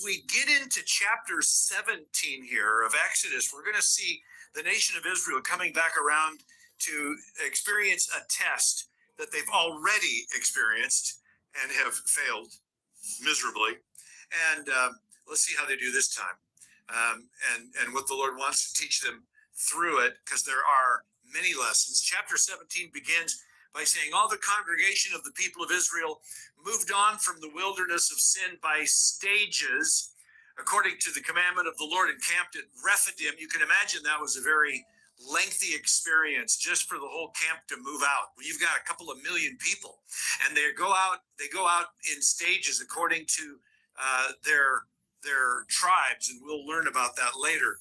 we get into chapter 17 here of Exodus, we're going to see the nation of Israel coming back around to experience a test that they've already experienced and have failed miserably. And let's see how they do this time, and what the Lord wants to teach them through it, because there are many lessons. Chapter 17 begins by saying, all the congregation of the people of Israel moved on from the wilderness of sin by stages, according to the commandment of the Lord, and camped at Rephidim. You can imagine that was a very lengthy experience just for the whole camp to move out. Well, you've got a couple of million people, and they go out in stages according to their tribes, and we'll learn about that later.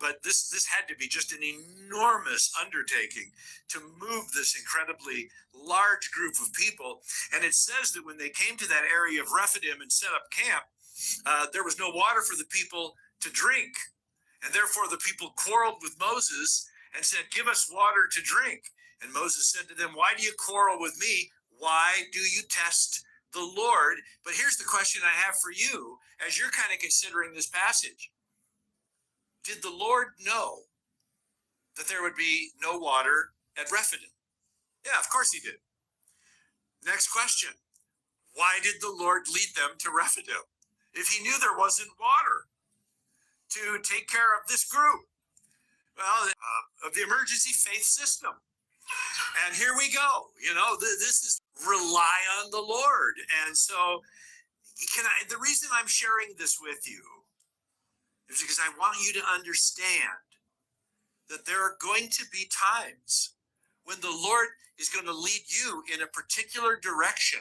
But this had to be just an enormous undertaking to move this incredibly large group of people. And it says that when they came to that area of Rephidim and set up camp, there was no water for the people to drink. And therefore the people quarreled with Moses and said, give us water to drink. And Moses said to them, why do you quarrel with me? Why do you test the Lord? But here's the question I have for you as you're kind of considering this passage. Did the Lord know that there would be no water at Rephidim? Yeah, of course he did. Next question. Why did the Lord lead them to Rephidim if he knew there wasn't water to take care of this group? Well, of the emergency faith system. And here we go. You know, this is rely on the Lord. And so the reason I'm sharing this with you is because I want you to understand that there are going to be times when the Lord is going to lead you in a particular direction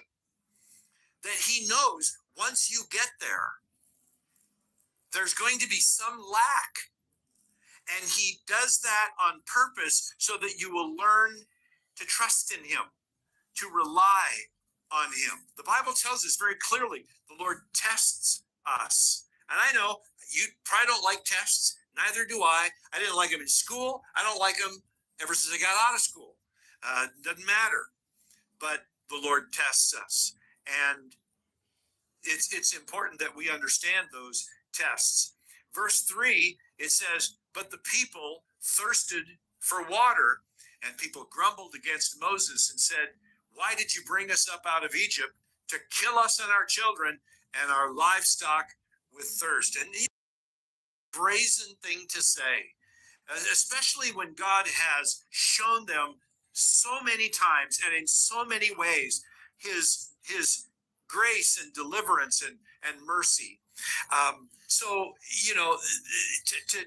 that he knows once you get there, there's going to be some lack. And he does that on purpose so that you will learn to trust in him, to rely on him. The Bible tells us very clearly the Lord tests us. And I know you probably don't like tests. Neither do I. I didn't like them in school. I don't like them ever since I got out of school. Doesn't matter. But the Lord tests us. And it's important that we understand those tests. Verse 3, it says, but the people thirsted for water, and people grumbled against Moses and said, why did you bring us up out of Egypt to kill us and our children and our livestock with thirst? And it's a brazen thing to say, especially when God has shown them so many times and in so many ways his grace and deliverance and mercy. So, you know,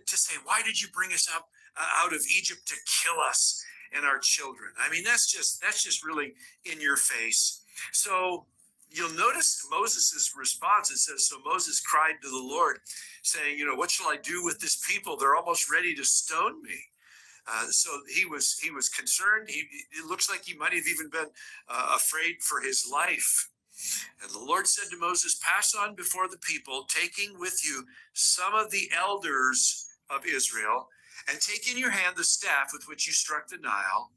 to say, why did you bring us up out of Egypt to kill us and our children? I mean, that's just really in your face. So you'll notice Moses' response. It says, so Moses cried to the Lord saying, you know, what shall I do with this people? They're almost ready to stone me. So he was concerned. It looks like he might have even been afraid for his life. And the Lord said to Moses, pass on before the people, taking with you some of the elders of Israel, and take in your hand the staff with which you struck the Nile.